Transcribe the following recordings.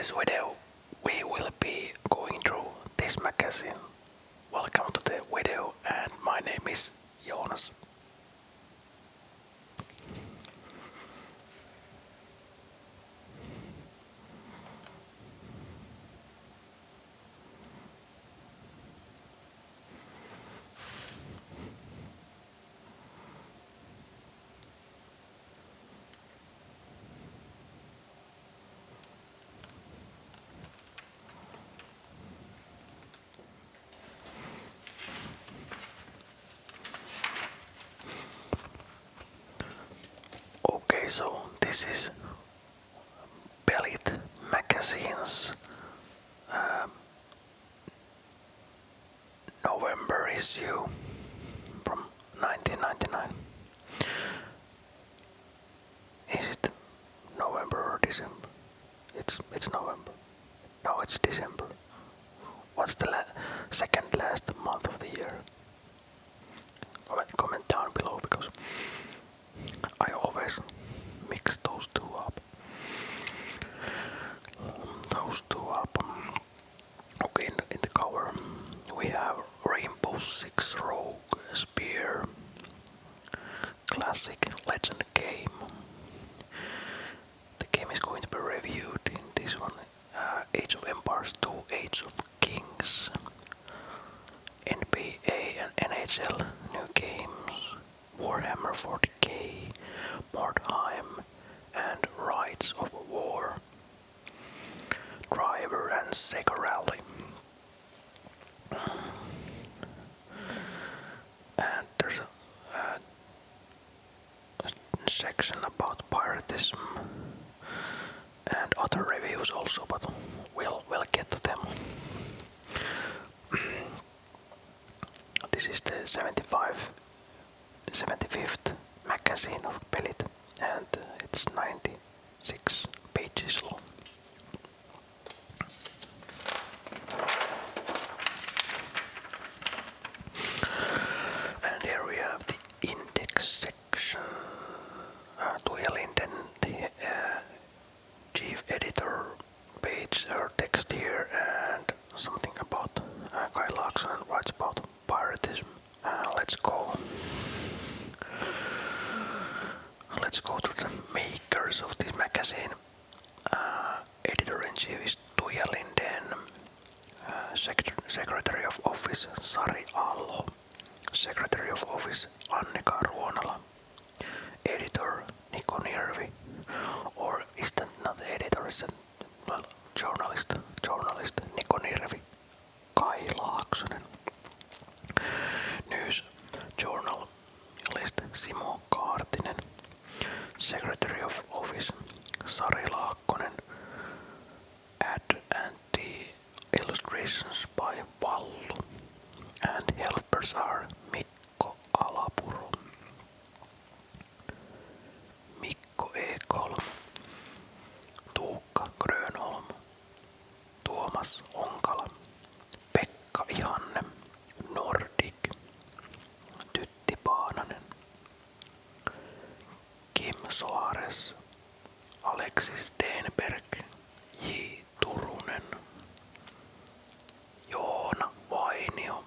today's video, we will be going through this magazine. Welcome to the video, and my name is Jonas. Okay, so this is Pelit magazine's November issue from 1999. Is it November or December? It's November. No, it's December. What's the second last month of the year? Comment down below because I always mix those two up. Okay, in the cover we have Rainbow Six Rogue Spear, classic legend game. The game is going to be reviewed in this one. Age of Empires 2, Age of Kings, NBA and NHL new games, Warhammer 40k, Mordheim, and Rights of War, Driver and Sega Rally. And there's a section about piratism and other reviews also, but we'll get to them. This is the 75th magazine of Pelit, and it's 96 pages long. And here we have the index section. Tuija Linden, the chief editor, page or text here, and something about Kai Laaksonen writes about piratism. Let's go to the makers of this magazine. Editor-in-chief is Tuija Linden, Secretary of Office Sari Alho, Secretary of Office Annika Ruonala, Editor Niko Nirvi, or is that not the editor, is that journalist Niko Nirvi, Kai Laaksonen, News journalist Simo Kaartinen, Secretary of Office Sari Laakkonen, Ad and the illustrations by Vallu, and helpers are Mikko Alapuro, Mikko Ekholm, Tuukka Grönholm, Tuomas Onkala, Pekka Ihanne, Nordic, Tytti Paananen, Kim Soares, Alexis Stenberg, J. Turunen, Joona Vainio,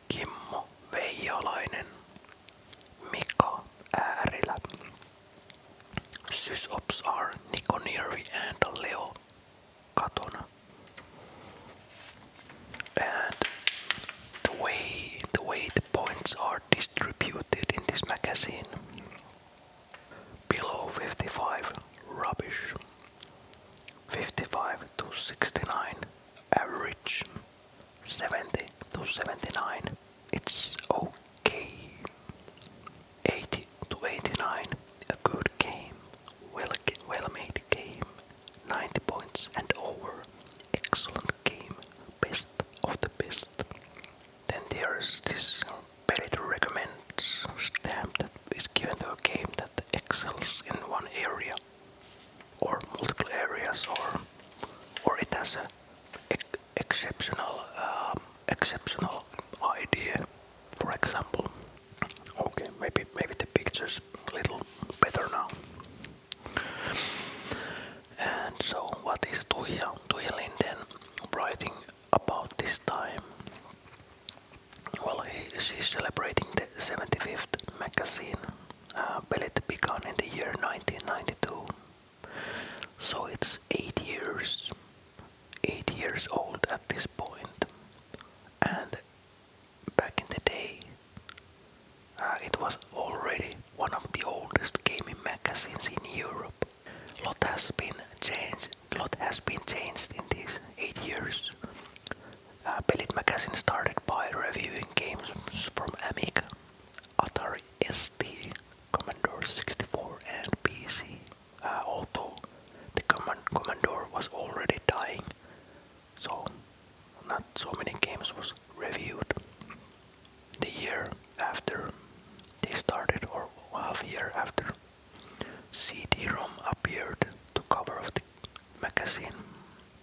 Kimmo Veijalainen, Mika Äärilä. Sysops are Niko Nirvi and Leo Katona. And the way the points are distributed in this magazine: below 55, rubbish; 55 to 69, average; 70 to 79, it's okay; 80 to 89, a good game, well-made game; 90 points and over, excellent game, best of the best. Then there's this Pelit recommends stamp that is given to a game that excels in one area, or multiple areas, or it has a exceptional idea, for example. Okay, maybe the picture's a little better now. And so, what is Tuija has been changed in these 8 years. Pelit magazine started by reviewing games from Amiga, Atari ST, Commodore 64 and PC, although the Commodore was already dying, so not so many games was reviewed. The year after they started, or half year after, CD-ROM appeared to cover of the magazine.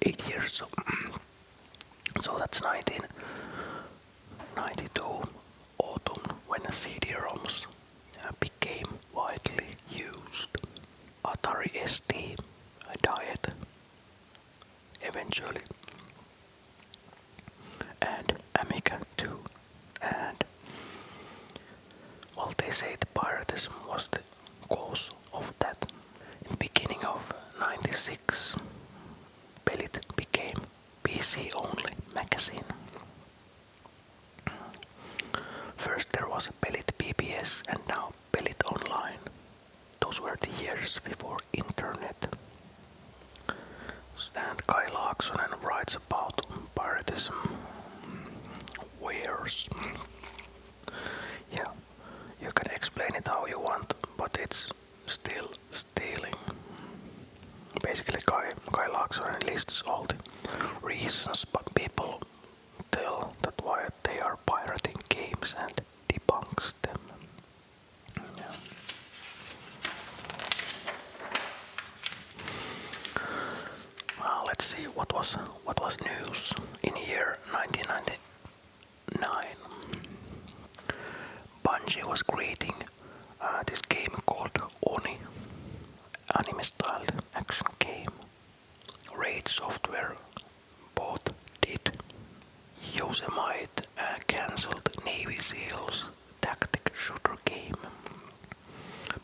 8 years, so that's 1992 autumn when CD-ROMs became widely used. Atari ST died eventually, and Amiga too, and well, they say the piratism was the cause of that. In the beginning of 96, Pelit became PC-only magazine. First there was Pelit PBS and now Pelit Online. Those were the years before internet. And Kai Laaksonen writes about piratism. Wares. Yeah, you can explain it how you want, but it's still stealing. Basically, Kai Laaksonen lists all the reasons, but people tell that why they are pirating games and debunks them. Yeah. Let's see what was news in year 1999. Bungie was creating this game called Oni, anime-styled action game. Raid Software both did. Yosemite cancelled Navy SEALs tactic shooter game,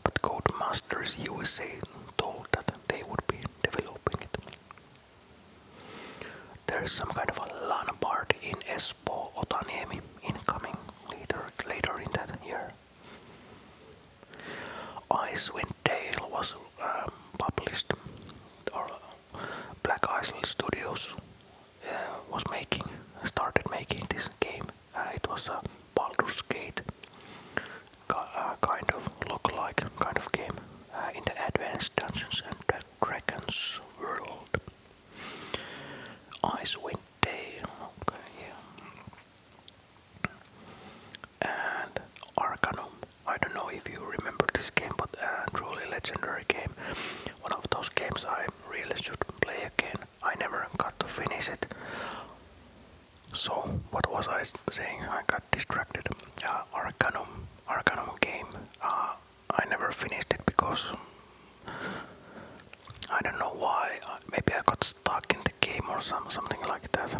but Codemasters USA told that they would be developing it. There's some kind of a LAN party in Espoo, Otaniemi incoming later in that year. Icewind Dale was published, or Black Isle Studios started making this game. It was a Baldur's Gate kind of look-like kind of game in the Advanced Dungeons and Dragons world. Icewind Dale, okay, yeah. And Arcanum, I don't know if you remember this game, but truly legendary game. One of those games I really should play again. I never got to finish it. So, what was I saying? I got distracted. Arcanum game. I never finished it because I don't know why. Maybe I got stuck in the game or something like that.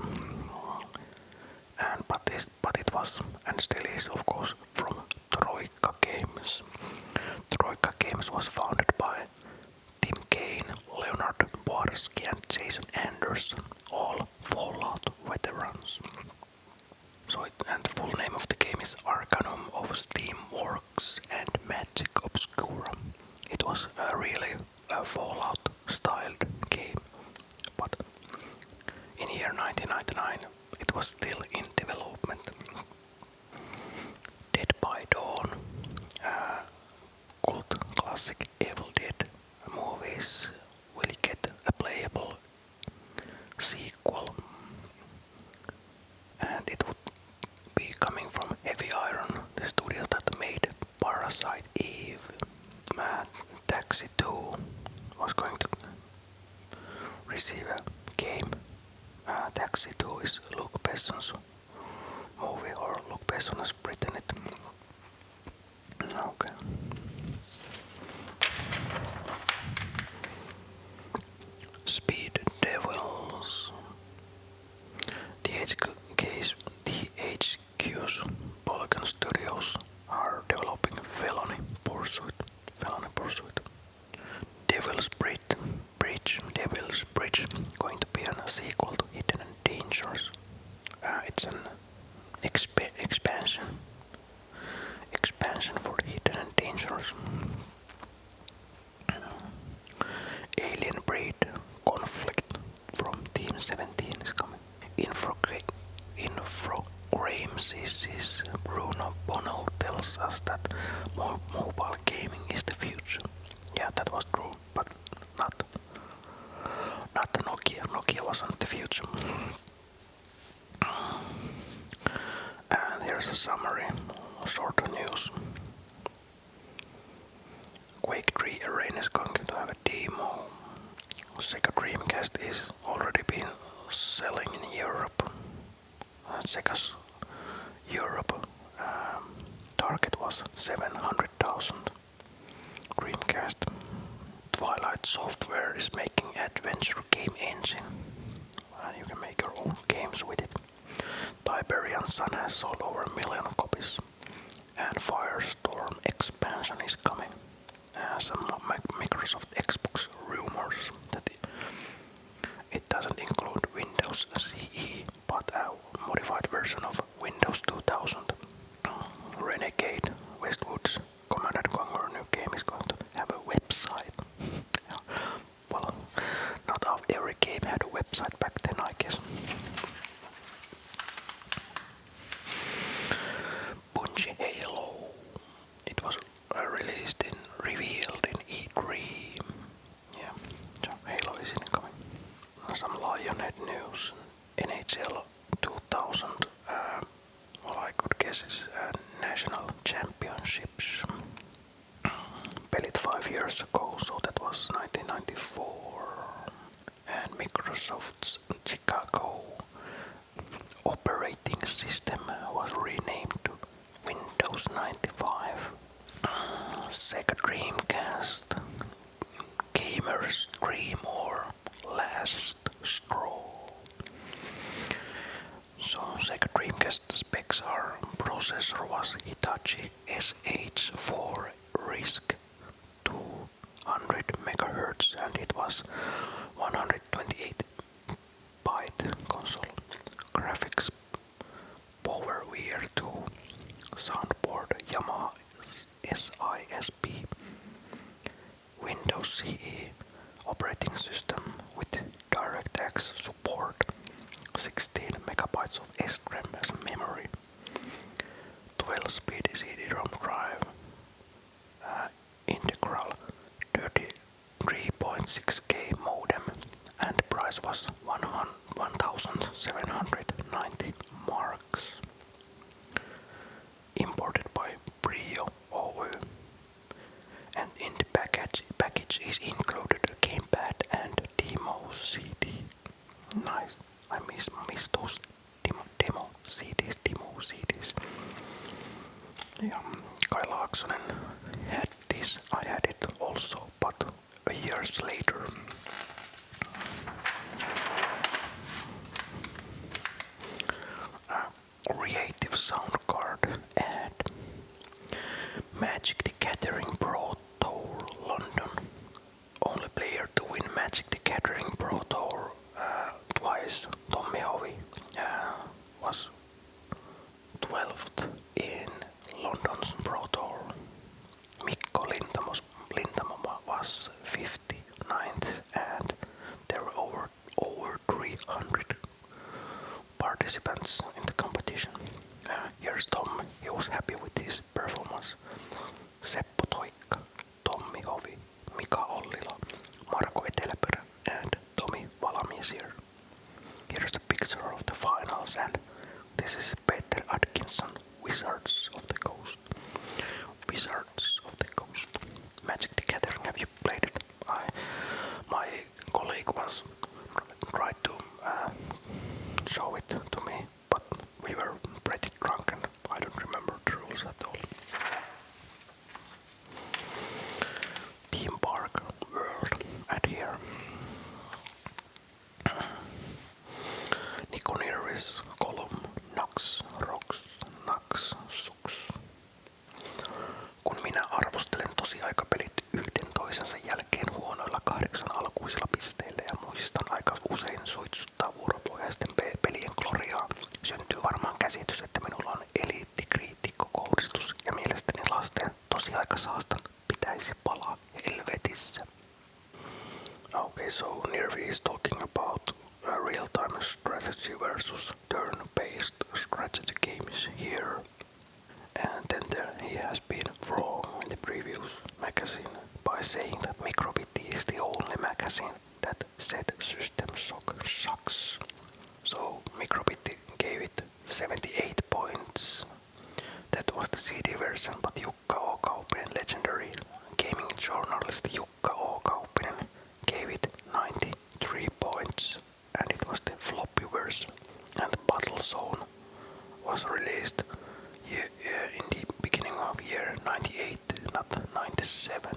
But it was and still is, of course, from Troika Games. Troika Games was founded by Tim Kaine, Leonard Boarski and Jason Anderson, all Fallout veterans. And the full name of the game is Arcanum of Steamworks and Magic Obscura. It was really a Fallout-styled game, but in year 1999 it was still in development. Dead by Dawn, cult classic Evil Dead movies will get a playable sequel, and it would be coming from Heavy Iron, the studio that made Parasite Eve. Taxi 2 was going to receive a game. Taxi 2 is Luc Besson's movie, or Luc Besson has written it. Okay. Speed Devils. THQ's Polygon Studios are developing Felony Pursuit. Devil's Bridge, going to be a sequel to Hidden and Dangerous. It's an expansion for Hidden and Dangerous. Alien Breed Conflict 17 is coming. Infograms' Bruno Bonnell tells us that mobile gaming is the future. Yeah, that was true, but not the Nokia. Nokia wasn't the future. And here's a summary, short news. Quake 3 Arena is going to have a demo. Sega Dreamcast is already been selling in Europe. Sega's Europe target was 700,000. Dreamcast. Twilight Software is making adventure game engine, and you can make your own games with it. Tiberian Sun has sold over 1 million copies, and Firestorm expansion is coming. Some Microsoft Xbox rumors that it doesn't include Windows CE, but a modified version of Windows 2000. Renegade Westwood's Command & Conquer new game is going to have a website. Well, not every game had a website back then, I guess. Bungie Halo. It was revealed in E3. Yeah, so Halo is incoming. Some Lionhead news. NHL 2000. Well, I could guess it's national championships. Pelit 5 years ago, so that was 1994. And Microsoft's Chicago operating system was renamed to Windows 95. Sega Dreamcast, Gamer's Dream or Last Straw. So Sega Dreamcast specs are processor was Hitachi SH4 RISC 200 MHz and it was 128 byte console. Graphics Power VR2 soundboard Yamaha SISP Windows CE operating system with DirectX support 16 megabytes of SRAM as memory 12-speed CD-ROM drive integral 33.6K modem and the price was 1,790 marks. Imported by Brio OU. And in the package is included a gamepad and demo CD. Nice. I miss those demo CDs. Yeah, Kai Laaksonen had this. I had it also, but years later. Creative sound card ad. Magic the Gathering Pro Tour London. Only player to win Magic the Gathering Pro Tour twice. Tommy Hovi was 12th in London's Pro Tour. Mikko Lintamo was 59th and there were over 300 participants in the competition. Here's Tom, he was happy with his performance. Seppo Toikka, Tommi Hovi, Mika Ollila, Marko Eteläperä and Tomi Valamies here. Here's a picture of the finals and this is Peter Atkinson, Wizards of the Coast. Wizards of the Coast. Magic the Gathering, have you played it? My colleague once tried to show it to me, but we were pretty drunk and I don't remember the rules at all. Theme Park World at here. Nikonirvis column Nax Rox Nax Sux. Kun minä arvostelen tosiaikapelit yhden toisensa jälkeen huonoilla 8 alkuisilla pisteillä ja muistan aika usein suitsuttaa vuoropohjaisten pelien gloriaa, syntyy varmaan käsitys, että minulla on eliittikriitikko-kohdistus ja mielestäni lasten tosiaikasaastan pitäisi palaa helvetissä. Okay, so Nirvi is talking about real-time strategy versus turn-based strategy games here. And then he has been wrong in the previous magazine by saying that Microbit is the only magazine that said System Shock sucks. So Microbit gave it 78 points. That was the CD version, but Jukka Okaupinen, legendary gaming journalist Jukka Okaupinen, gave it 93 points, and it was the floppy version. And Battle Zone was released in the beginning of year 98, not 97.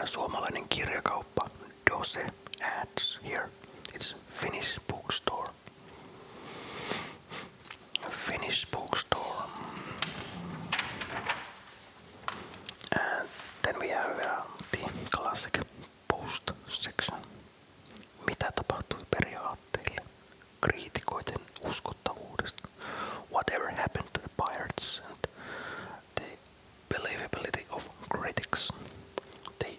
Suomalainen kirjakauppa Dose ads here. It's Finnish bookstore. Finnish bookstore. And then we have the classic post section. Mitä tapahtui periaatteille? Kriitikoiden uskottavuudesta. Whatever happened to the pirates and the believability of critics. The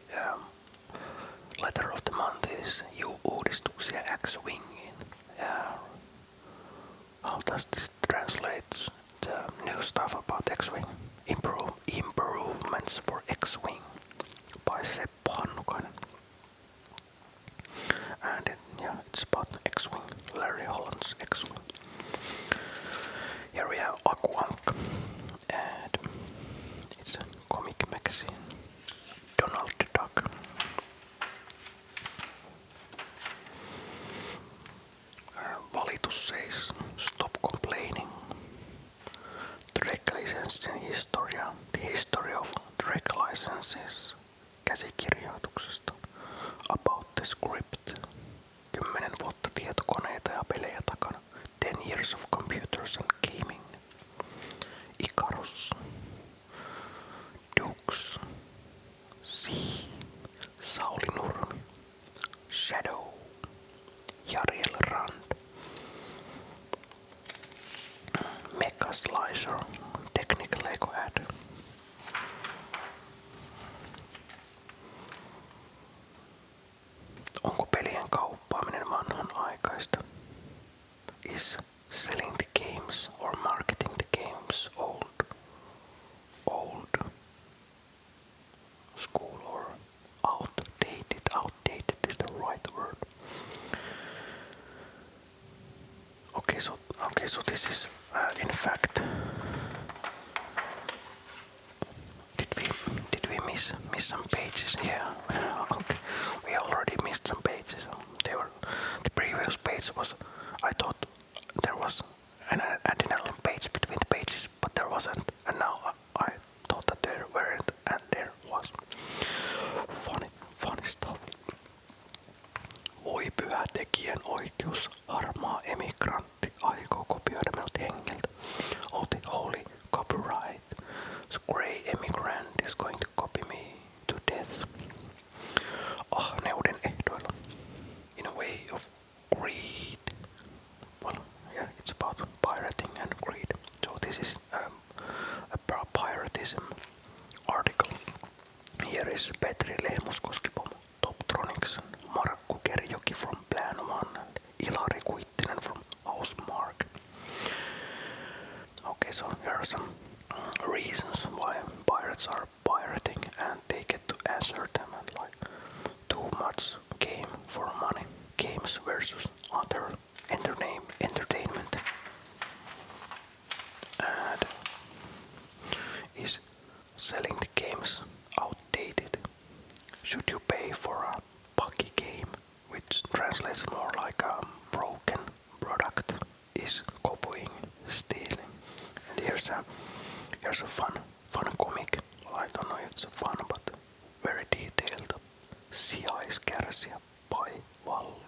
letter of the month is uudistuksia X-Wingiin. How does this translate? The new stuff about X-Wing. Improvements for X-Wing by Seppo Hannukainen. And it's about X-Wing, Larry Holland's X-Wing. Here we have Aku Ankka, and it's a comic magazine. Donald Duck. Valitus says, stop complaining. Drag licensing historia, the history of drag licenses, käsikirjoituksesta, about the script, 10 vuotta tietokoneita ja pelejä takana, 10 years of computers and gaming, Icarus, Dukes, Sea, Sauli Nurmi, Shadow, Jariel Rand, Mecha Slicer, Technical Lego ad. Onko pelien kauppaaminen vanhanaikaista? Is selling the games or marketing the games old school or outdated? Outdated is the right word. Okay, so this is in fact. Did we miss some pages? Yeah. Okay. We already missed some pages. The previous page was. I thought there was an additional page between the pages, but there wasn't. And now I thought that there weren't, and there was. Funny stuff. Voi pyhä tekijän oikeus, harmaa emigrantti aikoo kopioida minut hengeltä. Oh, the holy copyright. So grey emigrant is going to copy me to death. Ahneuden ehdoilla. In a way of greed. Well, yeah, it's about pirating and greed. So this is a piratism article. Here is Petri Lehmuskoskipomo, Toptronics, Markku Kerjoki from Plan 1, and Ilari Kuittinen from Housemark. Okay, so here are some reasons why pirates are pirating, and they get to answer them, and like too much game for money. Games versus other entertainment. And is selling the games outdated? Should you pay for a buggy game, which translates more like a broken product? Is copying, stealing? And here's a fun comic. Well, I don't know if it's fun, but very detailed. Sijaiskärsiä by Vallu.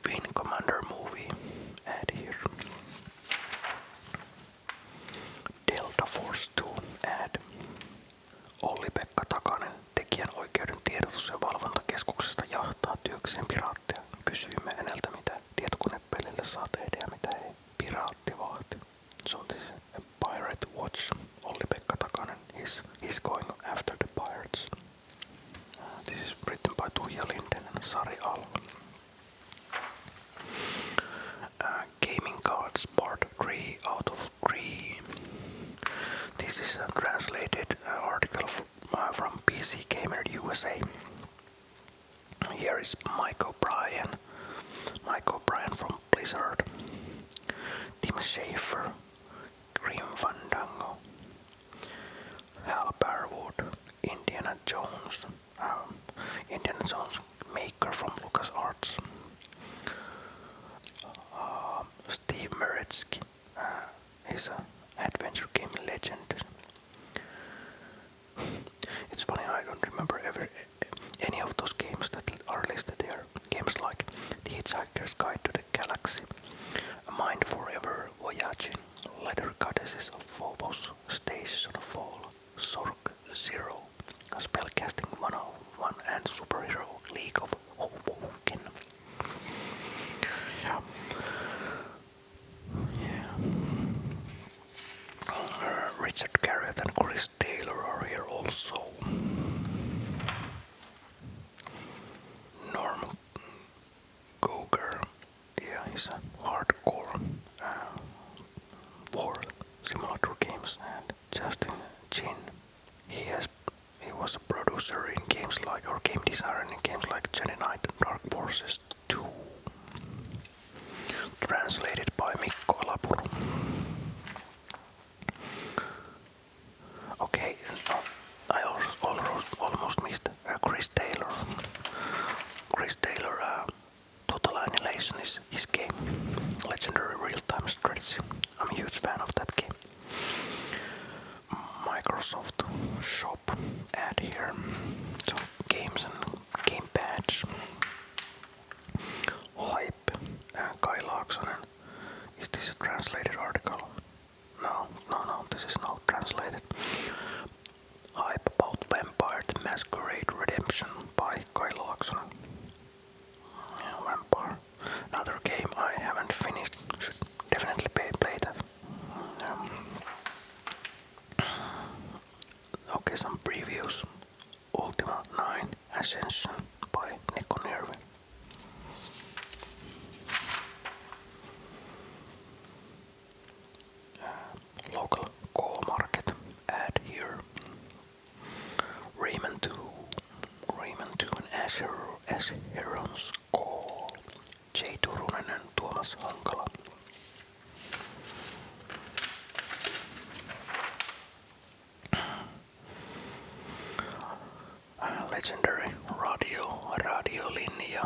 Wing Commander movie ad here. Delta Force 2 ad. Olli-Pekka Takanen, tekijänoikeuden tiedotus- ja valvontakeskuksesta, jahtaa työkseen piraatteja. Kysyimme häneltä, mitä tietokonepelille saa tehdä ja mitä ei. Piraatti vaati. So this Schaefer, Grim Fandango, Hal Barwood, Indiana Jones maker from LucasArts, Steve Meretsky, he's an adventure game legend. It's funny, I don't remember any of those games that are listed here. Games like The Hitchhiker's Guide to the Galaxy, A Mind Forever Voyaging, Letter Goddesses of Phobos, Station Fall, Sork Zero, Spellcasting 101, and Superhero League of Hoboken. Richard Garriott and Chris Taylor are here also. Norm Goger, he's a hardcore war simulator games, and Justin Chin, he was a producer in games like, or game designer in games like Jedi Knight and Dark Forces 2, translated by Mikko Alapuro. Okay, I almost missed Chris Taylor. Chris Taylor, Total Annihilation is his game. Legendary real-time strategy. I'm a huge fan of that game. Microsoft Shop ad here. So games and game pads. Hype. Kai Laaksonen. Is this a translated article? No, this is not translated. Hype about Vampire the Masquerade Redemption by Kai Laaksonen. Vampire. Another game I haven't finished. Should definitely play that. Okay, some previews. Ultima 9 Ascension by Nico Nervi. Local Go-Market ad here. Rayman 2 and Asheron's Call. Jay Turunen and Tuomas Honkala. Legendary Radiolinja,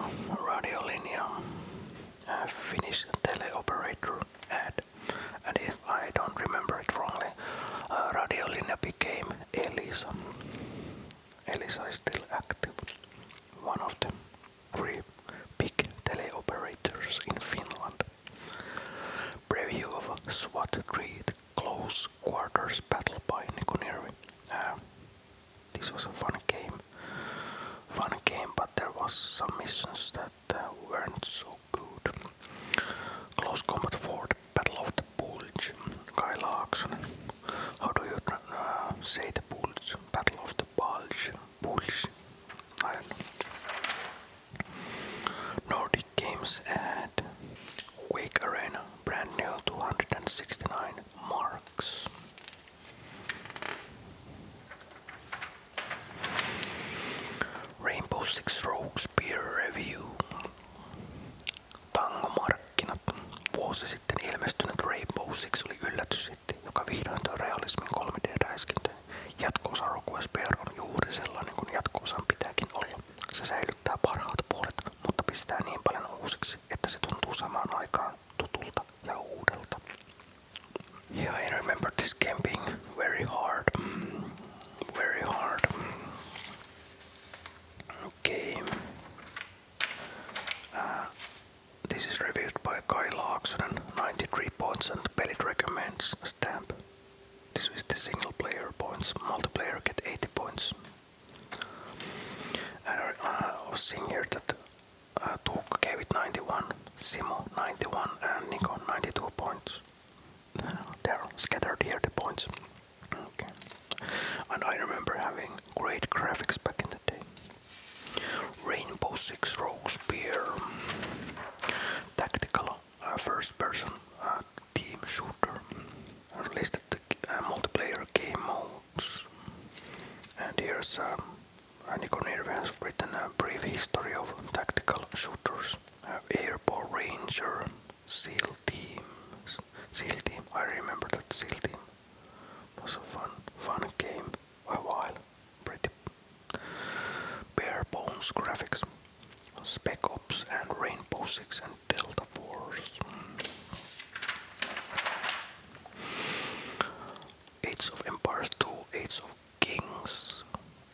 Finnish teleoperator ad. And if I don't remember it wrongly, Radiolinja became Elisa. Elisa is still active, one of the 3 big teleoperators in Finland. Preview of a SWAT 3 Close Quarters Battle by Nico Nervi. This was a fun game, but there was some missions that weren't so good. Close Combat 4 Battle of the Bulge, Kai Laaksonen. How do you say the Bulge? Battle of the Bulge. I don't know. Nordic Games ad. Wake Arena, brand new 269 marks. Rainbow Six Rogue Spear Review. Tangomarkkinat. Vuosi sitten ilmestynyt Rainbow Six oli yllätyshitti, joka vihdoin toi realismin 3D-räiskintöön. Jatko-osa Rogue Spear on juuri sellainen kuin jatko-osan pitääkin olla. Se säilyttää parhaat puolet, mutta pistää niin paljon uusiksi, että se tuntuu samaan aikaan tutulta ja uudelta. Yeah, I remember this game being very hard. Okay. This is reviewed by Kai Laaksonen, 93 points, and Pelit recommends stamp. This is the single player points, multiplayer get 80 points. And I was seeing here that Tuukka gave it 91, Simo 91, and Nico 92 points. They're scattered here, the points. Okay. And I remember having great graphics back in the day. Rainbow Six Rogue Spear. Tactical first-person team shooter. Listed the multiplayer game modes. And here's Nico Nervi has written a brief history of tactical shooters. Airborne Ranger, SEAL Seal Team. I remember that Seal Team was a fun game for a while. Pretty bare bones graphics. Spec Ops and Rainbow Six and Delta Force. Age of Empires 2, Age of Kings.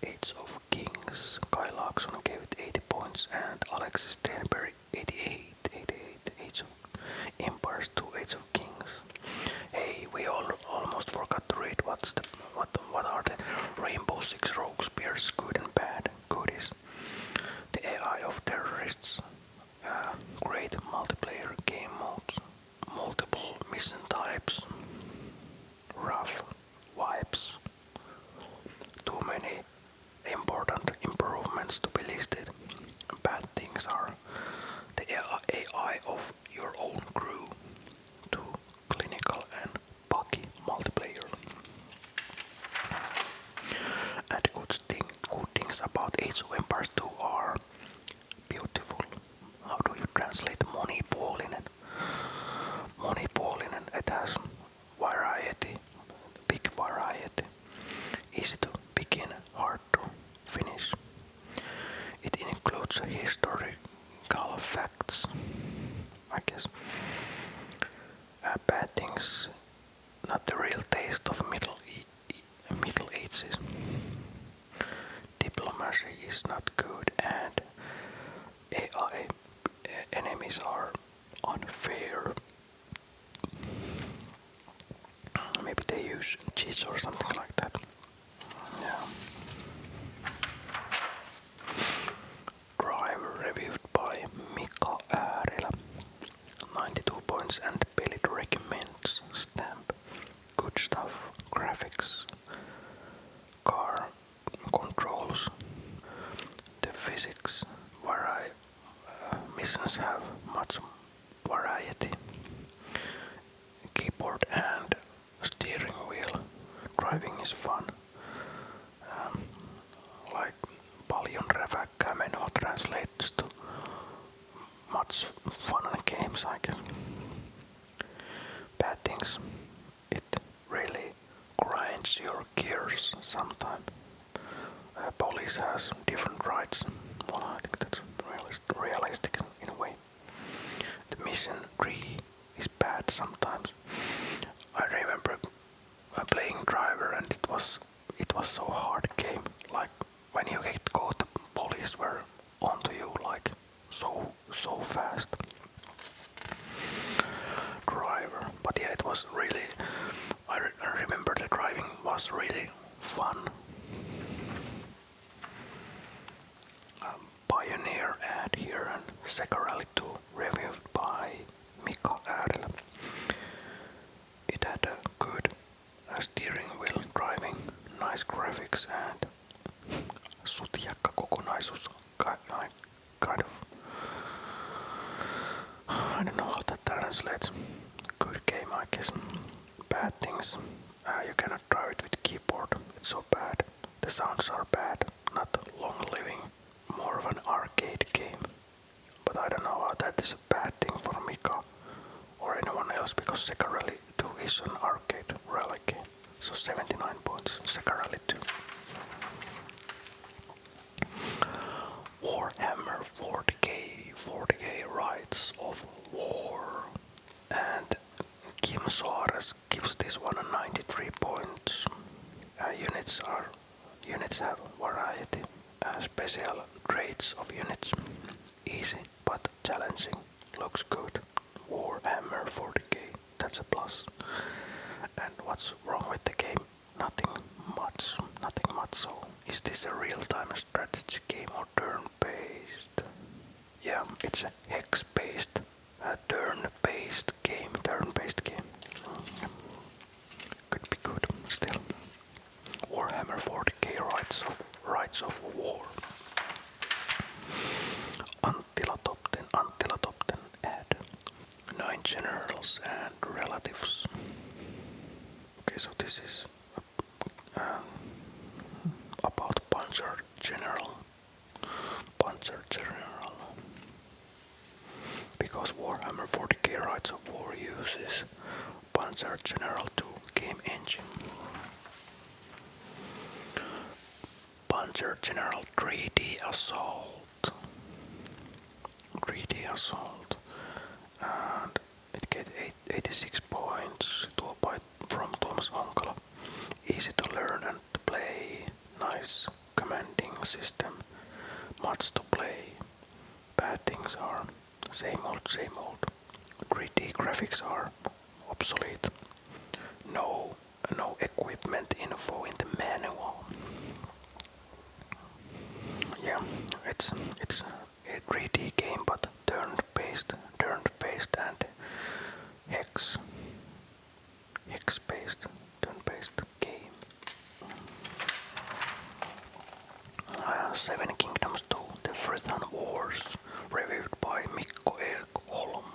Age of Kings. Kai Laaksonen gave it 80 points and Alexis Stenberg 88. Age of Empires 2, Age of Kings. Hey, we almost forgot to read what are the Rainbow Six Rogue Spears good and bad goodies. The AI of terrorists. Great multiplayer game modes. Multiple mission types. Rough wipes. Too many important improvements to be listed. Bad things are the AI of your own crew. Too clinical and buggy multiplayer. And good things about Age of Empires 2 are beautiful. How do you translate monipuolinen? Monipuolinen, it has variety, big variety. Easy to begin, hard to finish. It includes historical facts, I guess. Bad things, not the real taste of Middle Ages. Diplomacy is not good and AI enemies are unfair. Maybe they use cheats or something like that. Yeah. Driver reviewed by Mika Äärelä. 92 points and Pelit recommends stamp. Good stuff. Graphics. Car controls. The physics. Missions have much variety. Keyboard and steering wheel. Driving is fun. Like paljon räväkkää menoa translates to much fun games, I guess. Bad things. It really grinds your gears sometimes. Police has different rights. Well, I think that's realistic in a way. The mission tree is bad sometimes. I remember playing Driver and it was so hard game. Like when you get caught, the police were onto you like so fast. Driver, but yeah, it was really. I remember the driving was really fun. Pioneer ad here and Sega Rally 2 reviewed by Mika Äärelä. It had a good steering wheel driving, nice graphics and sutjakka kokonaisuus. Kind of. I don't know how that translates. Good game, I guess. Bad things. You cannot drive it with keyboard. It's so bad. The sounds are bad. Not long living. More of an arcade game. But I don't know how that is a bad thing for Mika or anyone else because Sega Rally 2 is an arcade rally game. So 79 points. Sega Rally 2. Warhammer 40k Rights of War. And Kim Soares gives this one a 93 points. Units have variety. Special traits of units. Easy but challenging. Looks good. Warhammer 40k. That's a plus. And what's wrong with the game? Nothing much. So, is this a real-time strategy game or turn-based? Yeah, it's a hex-based, turn-based game. Could be good still. Warhammer 40k Rights of War. Anttila Top 10 ad. 9 generals and relatives. Okay, so this is about Panzer General. Because Warhammer 40k Rights of War uses Panzer General 2 game engine. Panzer General 3D Assault. 3D Assault. And it gets 86 points from Thomas Onkala. Easy to learn and to play. Nice commanding system. Much to play. Bad things are same old. 3D graphics are obsolete. No equipment info in the manual. Yeah, it's a 3D game, but turn-based and hex-based, turn-based game. Seven Kingdoms 2, The Frisson Wars, reviewed by Mikko Holm.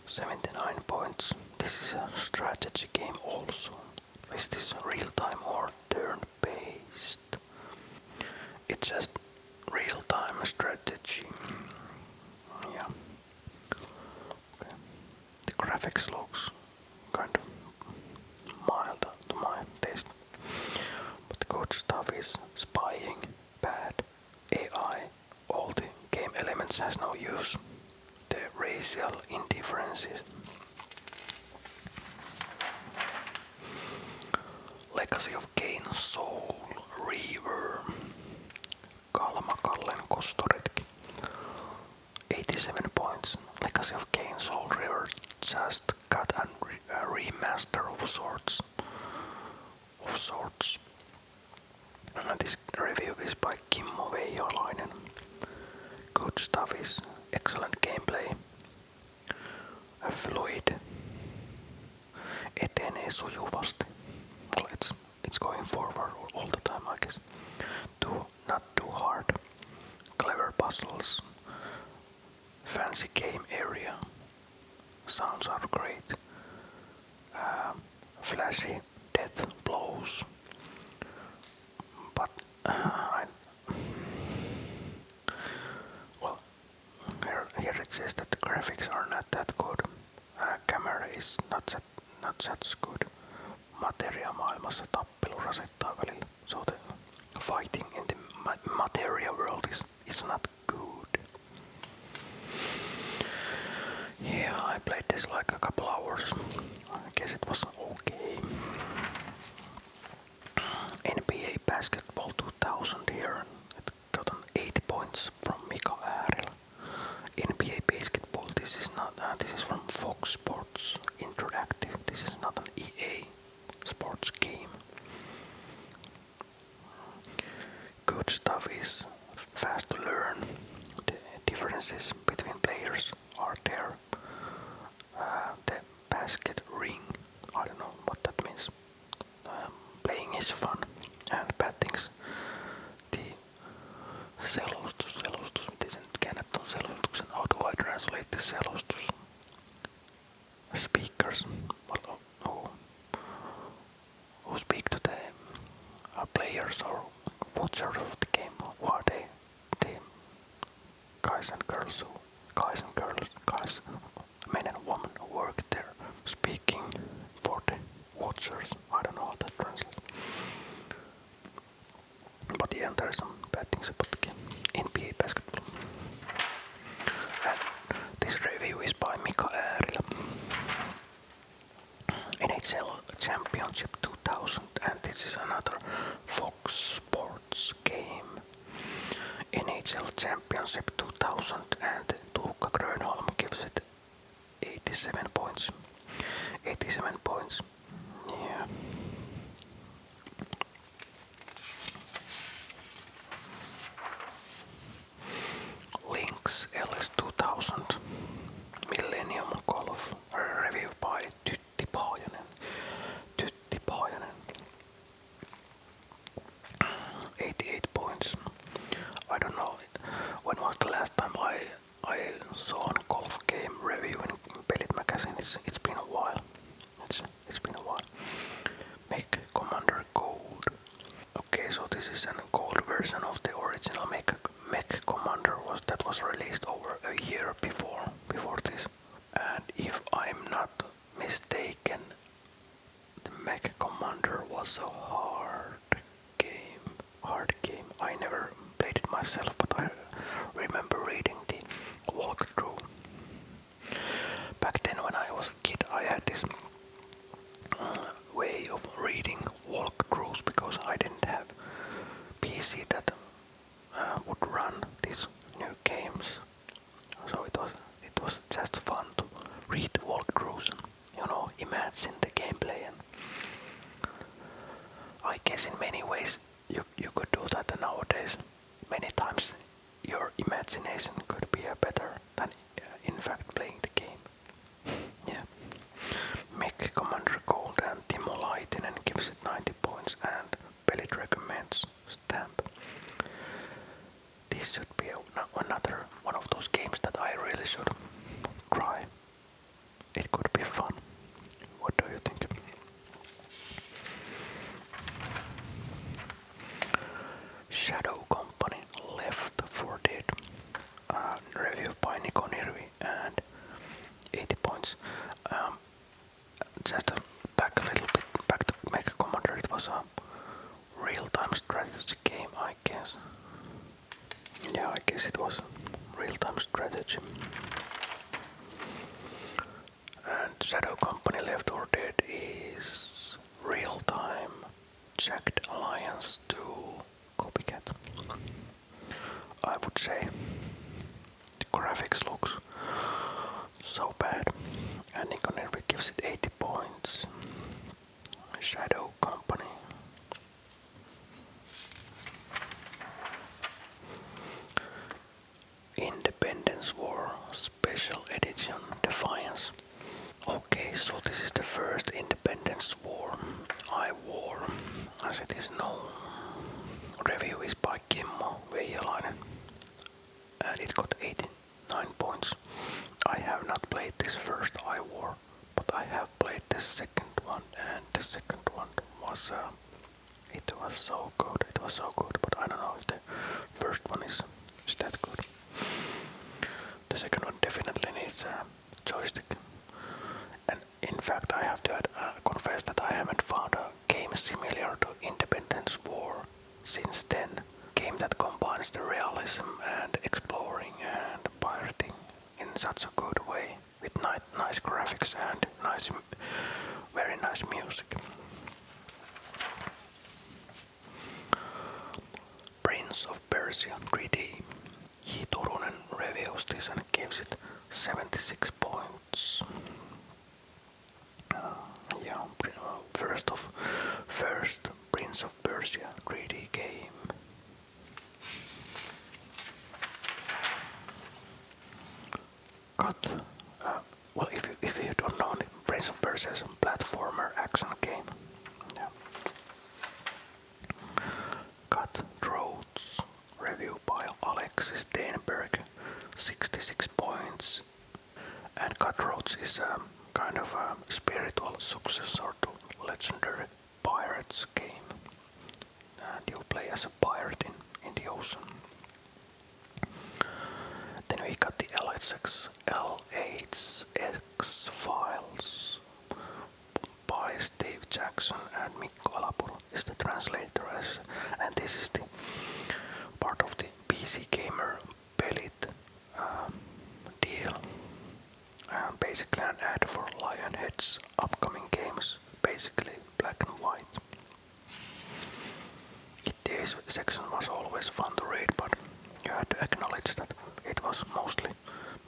79 points. This is a strategy game also. Is this real-time or turn-based? It's a real-time strategy. Yeah. Okay. The graphics looks kind of mild to my taste. But the good stuff is spying, bad, AI, all the game elements has no use. The racial indifferences. Legacy of Kain Soul Reaver. Kalmakallen kostoretki. 87 points. Legacy of Kain Soul Reaver just got a remaster of sorts. This review is by Kimmo Veijalainen. Good stuff is excellent gameplay. Fluid. Etenee sujuvasti. Well, it's going forward all the time, I guess. Not too hard. Clever puzzles. Fancy game area. Sounds are great. Flashy death blows. But well, here it says that the graphics are not that good. Camera is not such good. Materia maailmassa tappelu rasittaa välillä. So the fighting in the materia world is not good. Yeah, I played this like a couple hours. I guess it was okay. NBA Basketball 2000 here. It got an 80 points from Mika Äärelä. NBA Basketball, this is from Fox Sports Interactive. This is not an EA sports game. Good stuff is fast to learn. The differences between players are there. The basket ring, I don't know what that means. Playing is fun. And bad things. The selostus, miten se nyt käännät ton selostuksen? How do I translate the selostus? Speakers, who speak to the players or watchers of the game, who are they? The guys and girls, men and women who work there, speaking for the watchers. I don't know how that translates. But yeah, there are some bad things about the game. NBA Basketball. And this review is by Mika Äärelä. NHL Championship 2000, and this is another Fox Sports game. NHL Championship 2000, and Tuukka Grönholm gives it 87 points. 87 points. Yeah. Lynx LS 2000 Millennium Golf review by Tytti Paajanen. 88 points. I don't know when was the last time I saw a golf game review in Pelit magazine. It's was a hard game. I never played it myself, but I remember reading the walkthrough. Back then when I was a kid, I had this way of reading walkthroughs because I didn't have PC that would run these new games. So it was just fun to read walkthroughs and imagine the gameplay. And I guess in many ways you could do that nowadays. Many times your imagination could be better than in fact playing the game. Yeah. Mech Commander Gold and Timo Laitinen gives it 90 points and Pelit recommends Stamp. This should be another one of those games that I really should try. It could be fun. What do you think? Shadow Company Left 4 Dead. Review by Niko Nirvi and 80 points. Just back a little bit, back to Mech Commander, it was a real-time strategy game, I guess. Yeah, I guess it was real-time strategy. And Shadow Company Left 4 Dead is real-time Jagged Alliance 2 copycat. I would say the graphics looks so bad, and Niko Nirvi gives it 80 points. Shadow Company. Independence War Special Edition Defiance. Okay, so this is the first Independence War I wore, as it is known. Review is by Kimmo Veijalainen and it got 89 points. I have not played this first I war, but I have played the second one, and the second one was it was so good. But I don't know if the first one is that good. The second one definitely needs a joystick. And in fact, I have to confess that I haven't found a game similar to Independence War since then. Game that combines the realism and exploring and pirating in such a good way, with nice graphics and very nice music. Prince of Persia 3D. J. Turunen reviews this and gives it 76 points. First Prince of Persia 3D game. Well, if you don't know, Prince of Persia is a platformer action game. Yeah. Cutthroats review by Alexis Steinberg, 66 points. And Cutthroats is a kind of a spiritual successor to legendary Pirates game. And you play as a pirate in the ocean. Then we got the LHX Files by Steve Jackson and Mikko Alapuro is the translator, and this is the part of the PC Gamer Pelit deal. Basically an ad for Lionhead's upcoming games, basically black and white. This section was always fun to read, but you had to acknowledge that it was mostly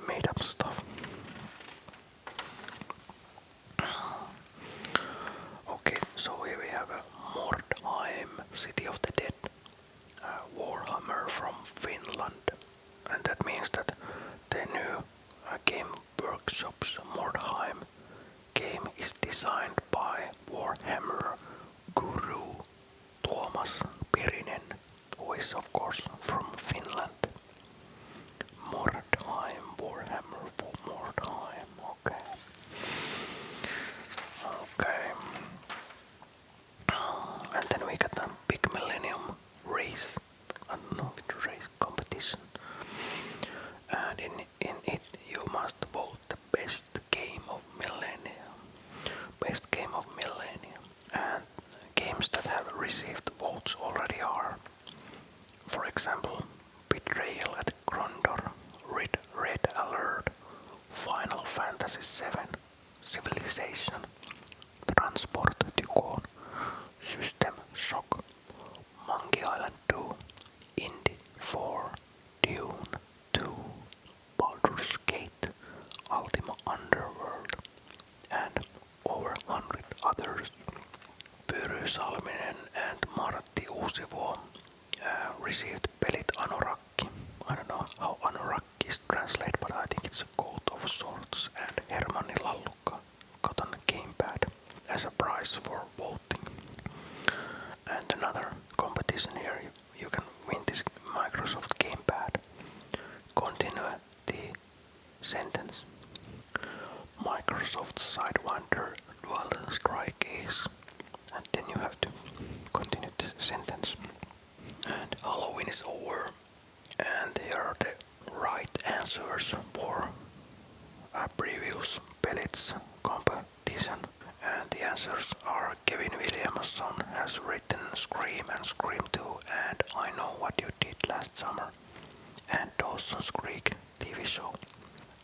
made up stuff. Okay, so here we have a Mordheim, City of the Dead, Warhammer from Finland, and that means that the new Game Workshop's Mordheim game is designed by Warhammer guru Tuomas Pirinen, who is of course from Finland. Mordheim, Warhammer for Mordheim, okay. And then we got a big Millennium race, I don't know, race competition. And in it you must vote the best game of millennium. And games that example, Betrayal at Grondor, Red Alert, Final Fantasy VII, Civilization, Transport Tycoon, System Shock, Monkey Island 2, Indie 4, Dune 2, Baldur's Gate, Ultima Underworld, and over 100 others. Pyry Salminen and Martti Uusivuo received Pelit Anorakki. I don't know how Anorakki is translated, but I think it's a coat of sorts. And Hermanni Lallukka got a gamepad as a prize for voting. And another competition here, you can win this Microsoft gamepad. Continue the sentence. Microsoft Sidewinder Dual Strike Ace. And then you have to continue the sentence. And Halloween is over. And here are the right answers for a previous Pelit's competition. And the answers are Kevin Williamson has written Scream and Scream 2 and I Know What You Did Last Summer and Dawson's Creek TV show.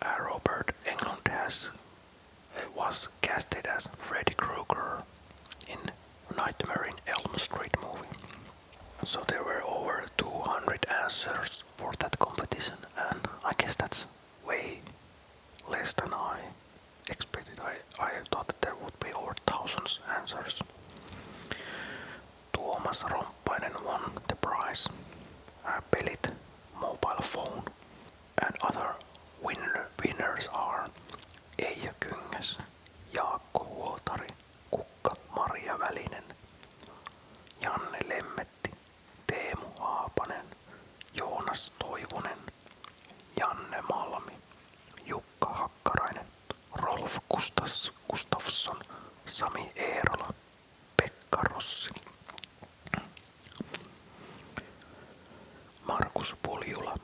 Robert Englund was casted as Freddy Krueger in Nightmare in Elm Street movie. So there were over 200 answers for that competition, and I guess that's way less than I expected. I thought that there would be over thousands answers. Tuomas Romppainen won the prize, a Pelit mobile phone, and other winners are Eija Kyngäs, Jaakko Huotari, Kukka Maria Välinen, Janne Lemmetti, Teemu Haapanen, Joonas Toivonen, Janne Malmi, Jukka Hakkarainen, Rolf Gustafsson, Sami Eerola, Pekka Rossi, Markus Puljula,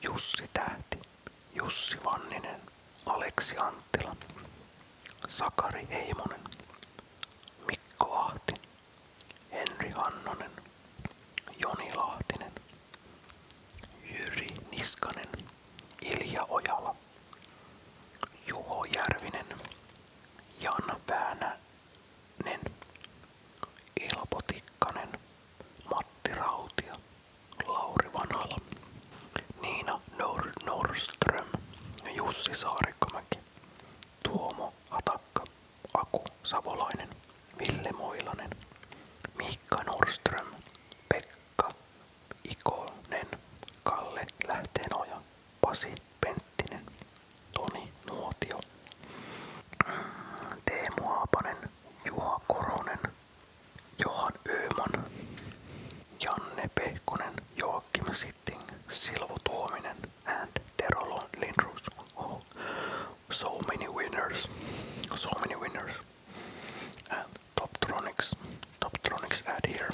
Jussi Tähti, Jussi Vanninen, Aleksi Anttila, Sakari Heimonen, Mikko Ahti, Henri Hannonen, Joni Lahtinen, Jyri Niskanen, Ilja Ojala, Juho Järvinen, Jan Väänänen, Ilpo Tikkanen, Matti Rautio, Lauri Vanhala, Niina Norström, Jussi Saarikkomäki, Tuomo Atakka, Aku Savolainen, Ville Moilanen, Miikka Norström, Pekka Ikonen, Kalle Lähteenoja, Pasi Penttinen, Toni Nuotio, Teemu Haapanen, Juha Koronen, Johan Öman, Janne Pehkonen, Joakim Sitting, Silvo Tuominen, and Tero Lindroos. Oh, so many winners. And Toptronics ad here.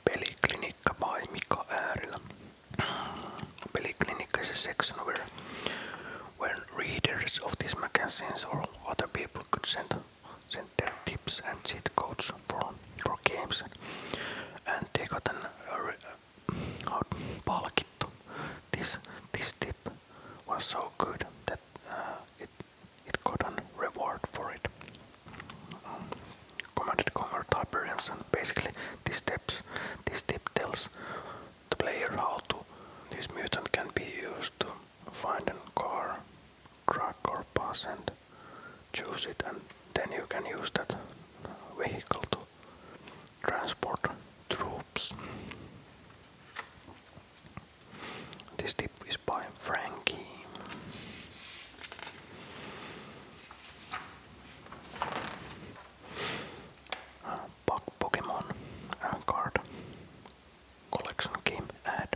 Peliklinikka by Mika Äärilä. Peliklinikka is a section where readers of these magazines or other people could send their tips and cheat codes for games. And they got palkittu. This tip was so good that it got a reward for it. Command & Conquer Tiberians, and basically this tip tells the player how this mutant can be used to find a car, truck or bus and choose it, and then you can use that vehicle to transport troops. This tip is by Frankie. Pokemon card collection game ad.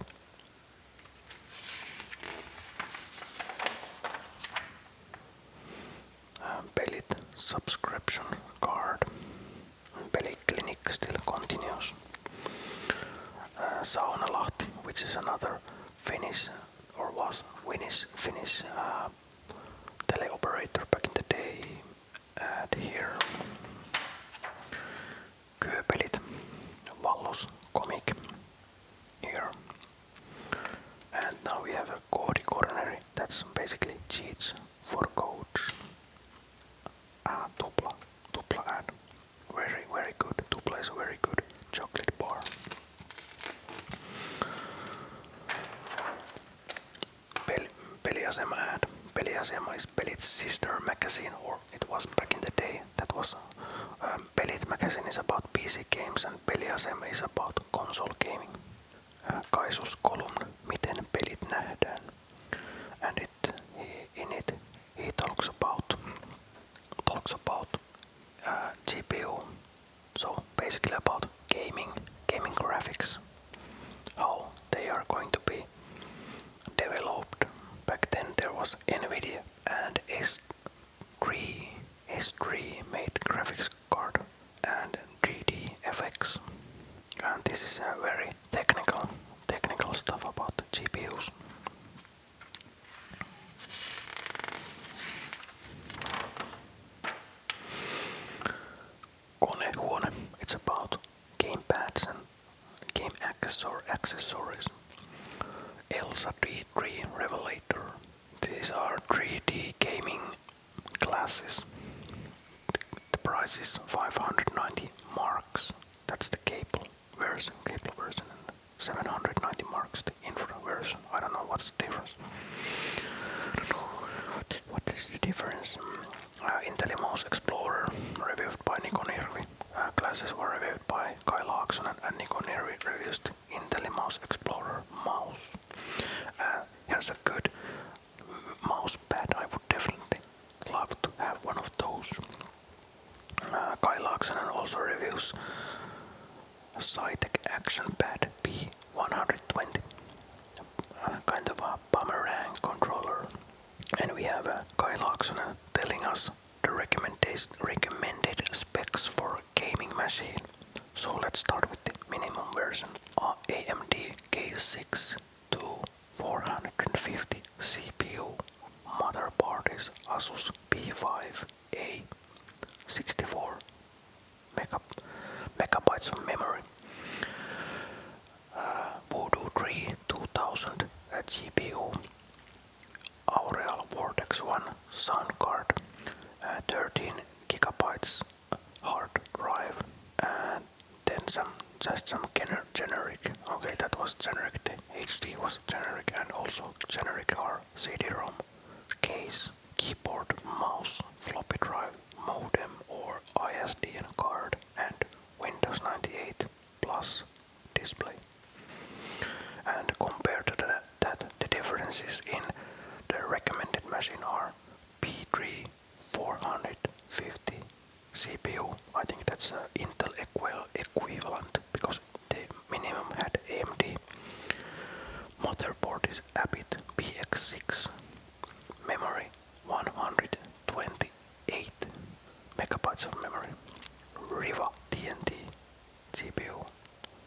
Pelit subscription card. Peliklinik still continues. Saunalahti, which is another Finnish or was Finnish teleoperator back in the day. Ad here. Kööpelit, Vallos magazine, or it was back in the day. That was Pelit magazine is about PC games and Peliasema is about console gaming. Kaisus column, miten pelit nähdään, and in it he talks about GPU, so basically about gaming graphics, how they are going to be developed. Back then there was Nvidia and S3 made graphics card and 3D FX, and this is a very technical stuff about the GPUs. Konehuone, it's about gamepads and game accessories. Elsa D3 Revelator. These are 3D gaming glasses. The price is 590 marks. That's the cable version, and 790 marks the infra version. I don't know what's the difference. What is the difference? IntelliMouse Explorer, reviewed by Niko Nirvi. Glasses were reviewed by Kai Laaksonen and Niko Nirvi reviews the IntelliMouse Explorer mouse. Here's a good mouse pad. I would definitely love to have one of those. Kai Laaksonen also reviews a Cytec Action Pad P120, kind of a boomerang controller. And we have Kai Laaksonen telling us the recommended specs for a gaming machine. So let's start with the minimum version. AMD K6 2450 CPU. Motherboard is Asus B5A. 64 megabytes of memory. Voodoo 3 2000 GPU. Aureal Vortex 1 sound card. 13 gigabytes hard drive. And then some generic. Okay, that was generic. The HD was generic, and also generic are CD-ROM, case, keyboard, mouse, floppy drive, modem or ISDN card, and Windows 98 Plus display. And compared to that, the differences in the recommended machine are P3 450 CPU. I think that's Intel equivalent, because the minimum had AMD. Motherboard is Abbott PX6. Memory 128 megabytes of memory. Riva TNT GPU.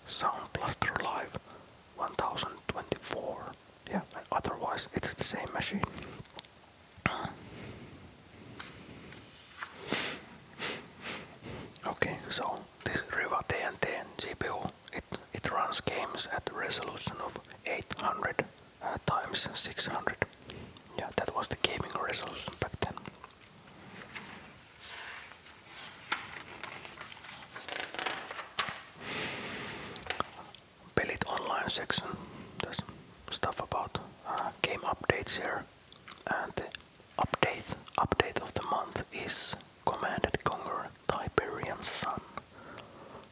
Sound Blaster Live 1024. Yeah, otherwise it's the same machine. Okay, so this Riva TNT GPU, it runs games at a resolution of 800 times 600. Yeah, that was the gaming resolution back then. Pelit online section, there's stuff about game updates here, and the update of the month is Command & Conquer Tiberian Sun.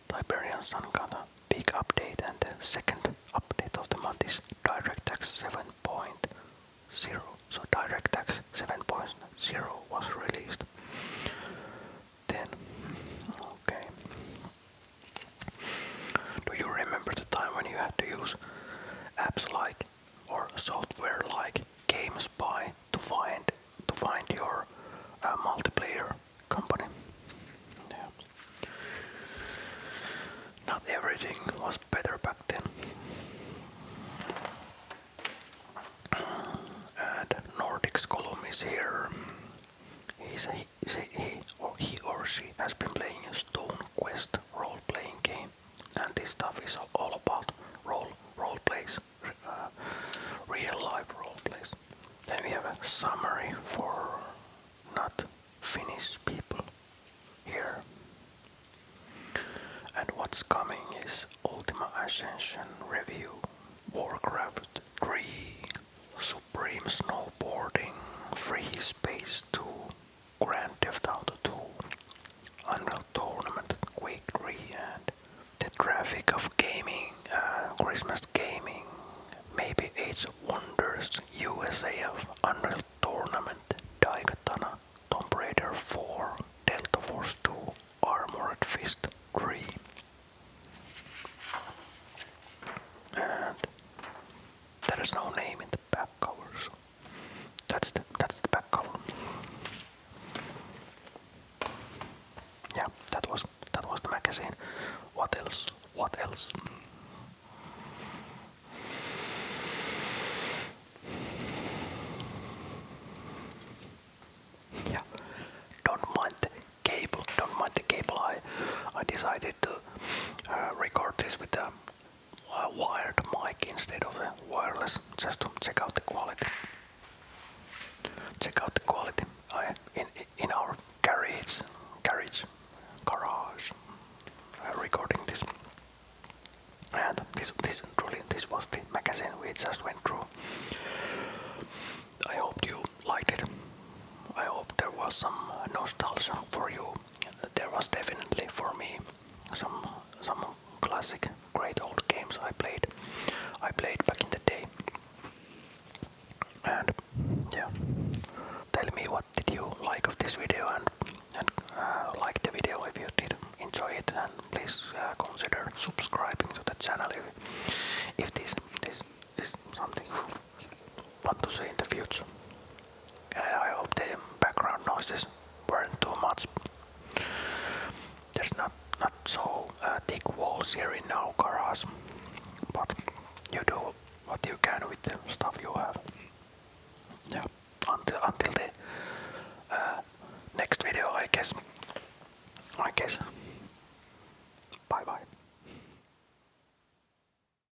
Tiberian Sun got a big update, and the second update of the month is DirectX 7.0. So DirectX 7.0 was released then. Okay. Do you remember the time when you had to use apps like, or software like GameSpy to find your multiplayer company? Yeah. Not everything was better back then. And Nordic's column is here. He or she has been playing a Stone Quest role-playing game, and this stuff is all about role plays, real-life role plays. Then we have a summary for not Finnish people here. And what's coming is Ultima Ascension review, Warcraft 3, Supreme Snowboarding, Free Space 2, yeah, that was the magazine. What else? What else? Yeah, don't mind the cable. Don't mind the cable. I decided to record this with a wired mic instead of a wireless, just to check out the quality. Check out the quality. In our garage, recording this. And this was the magazine we just went through. I hope you liked it. I hope there was some nostalgia for you. There was definitely for me some classic, great old games I played back in the day. And yeah, tell me what did you like of this video, and like the video if you did enjoy it, and please consider subscribing to the channel if this is something you want to see in the future. I hope the background noises weren't too much. There's not so thick walls here in our garage, but you do what you can with the stuff you have.